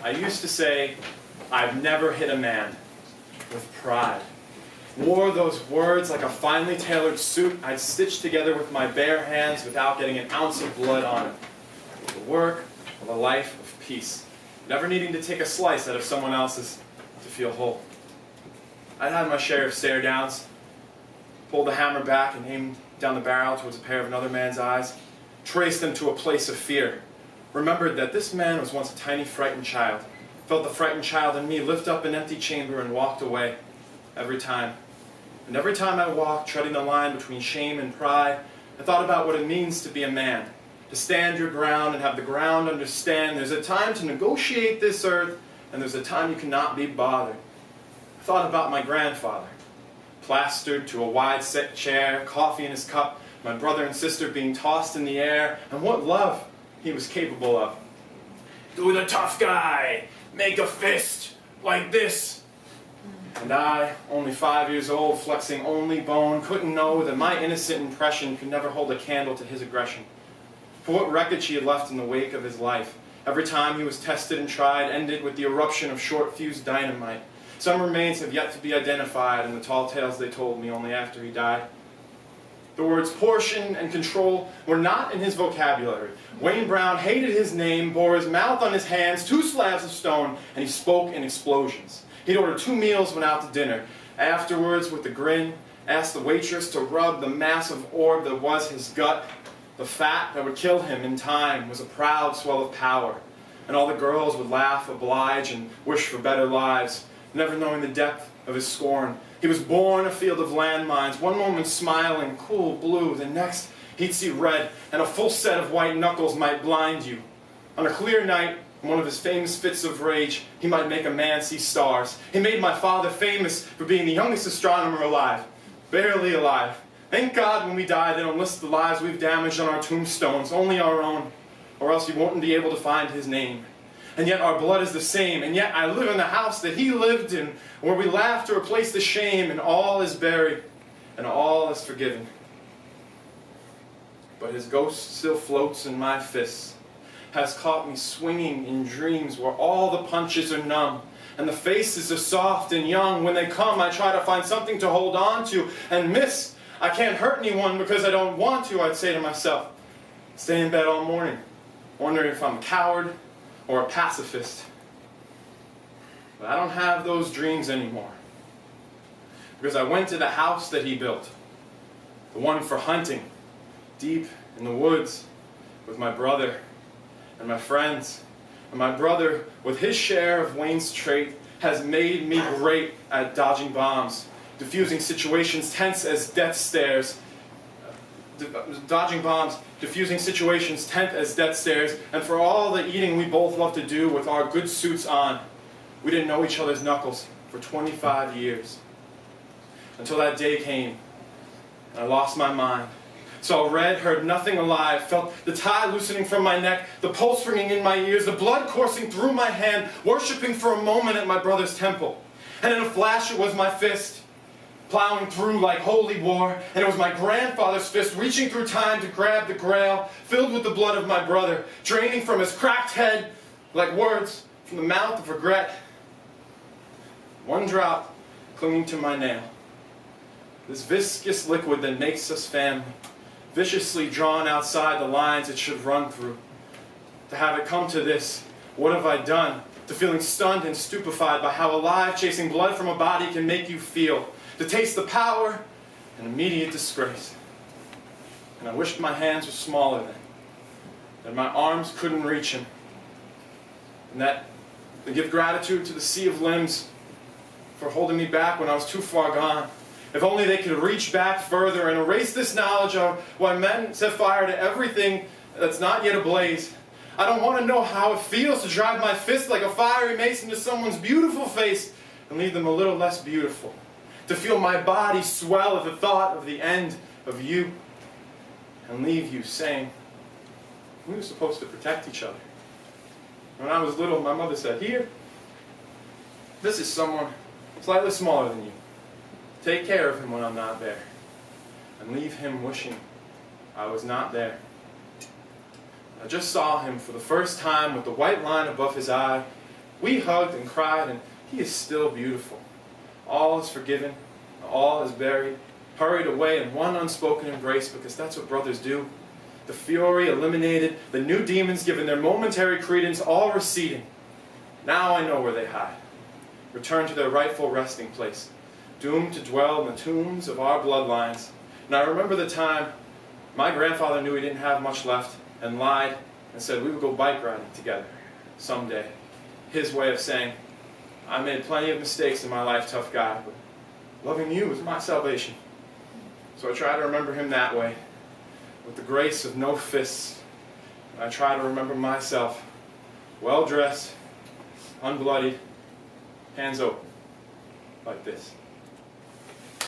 I used to say, "I've never hit a man," with pride. Wore those words like a finely tailored suit I'd stitched together with my bare hands without getting an ounce of blood on it. The work of a life of peace, never needing to take a slice out of someone else's to feel whole. I'd had my share of stare downs, pulled the hammer back and aimed down the barrel towards a pair of another man's eyes, traced them to a place of fear, remembered that this man was once a tiny frightened child, felt the frightened child in me lift up an empty chamber and walked away every time. And every time I walked, treading the line between shame and pride, I thought about what it means to be a man, to stand your ground and have the ground understand there's a time to negotiate this earth and there's a time you cannot be bothered. I thought about my grandfather, plastered to a wide-set chair, coffee in his cup, my brother and sister being tossed in the air, and what love he was capable of. Do the tough guy, make a fist like this. And I, only 5 years old, flexing only bone, couldn't know that my innocent impression could never hold a candle to his aggression. For what wreckage he had left in the wake of his life. Every time he was tested and tried ended with the eruption of short-fused dynamite. Some remains have yet to be identified in the tall tales they told me only after he died. The words portion and control were not in his vocabulary. Wayne Brown hated his name, bore his mouth on his hands, 2 slabs of stone, and he spoke in explosions. He'd order 2 meals, went out to dinner. Afterwards, with a grin, asked the waitress to rub the massive orb that was his gut. The fat that would kill him in time was a proud swell of power. And all the girls would laugh, oblige, and wish for better lives, never knowing the depth of his scorn. He was born a field of landmines, one moment smiling, cool blue, the next he'd see red, and a full set of white knuckles might blind you. On a clear night, in one of his famous fits of rage, he might make a man see stars. He made my father famous for being the youngest astronomer alive, barely alive. Thank God when we die they don't list the lives we've damaged on our tombstones, only our own, or else you won't be able to find his name. And yet our blood is the same, and yet I live in the house that he lived in, where we laugh to replace the shame, and all is buried, and all is forgiven. But his ghost still floats in my fists, has caught me swinging in dreams where all the punches are numb, and the faces are soft and young. When they come, I try to find something to hold on to, and miss. I can't hurt anyone because I don't want to, I'd say to myself. Stay in bed all morning, wondering if I'm a coward or a pacifist. But I don't have those dreams anymore. Because I went to the house that he built, the one for hunting, deep in the woods, with my brother and my friends. And my brother, with his share of Wayne's trait, has made me great at dodging bombs, diffusing situations tense as death stares, dodging bombs, diffusing situations tense as death stares, and for all the eating we both love to do with our good suits on, we didn't know each other's knuckles for 25 years. Until that day came, and I lost my mind. Saw red, heard nothing alive, felt the tie loosening from my neck, the pulse ringing in my ears, the blood coursing through my hand, worshipping for a moment at my brother's temple. And in a flash it was my fist, plowing through like holy war, and it was my grandfather's fist reaching through time to grab the grail, filled with the blood of my brother, draining from his cracked head like words from the mouth of regret. One drop clinging to my nail. This viscous liquid that makes us family, viciously drawn outside the lines it should run through. To have it come to this, what have I done? To feeling stunned and stupefied by how alive chasing blood from a body can make you feel. To taste the power and immediate disgrace. And I wished my hands were smaller then, that my arms couldn't reach him, and that to give gratitude to the sea of limbs for holding me back when I was too far gone. If only they could reach back further and erase this knowledge of why men set fire to everything that's not yet ablaze. I don't want to know how it feels to drive my fist like a fiery mace into someone's beautiful face and leave them a little less beautiful. To feel my body swell at the thought of the end of you and leave you saying, we were supposed to protect each other. When I was little, my mother said, here, this is someone slightly smaller than you. Take care of him when I'm not there, and leave him wishing I was not there. I just saw him for the first time with the white line above his eye, We hugged and cried, and he is still beautiful. All is forgiven, all is buried, hurried away in one unspoken embrace, because that's what brothers do. The fury eliminated, the new demons given their momentary credence, all receding. Now I know where they hide, return to their rightful resting place, doomed to dwell in the tombs of our bloodlines. And I remember the time my grandfather knew he didn't have much left, and lied, and said we would go bike riding together someday. His way of saying, I made plenty of mistakes in my life, tough guy, but loving you is my salvation. So I try to remember him that way, with the grace of no fists. And I try to remember myself, well-dressed, unbloodied, hands open, like this.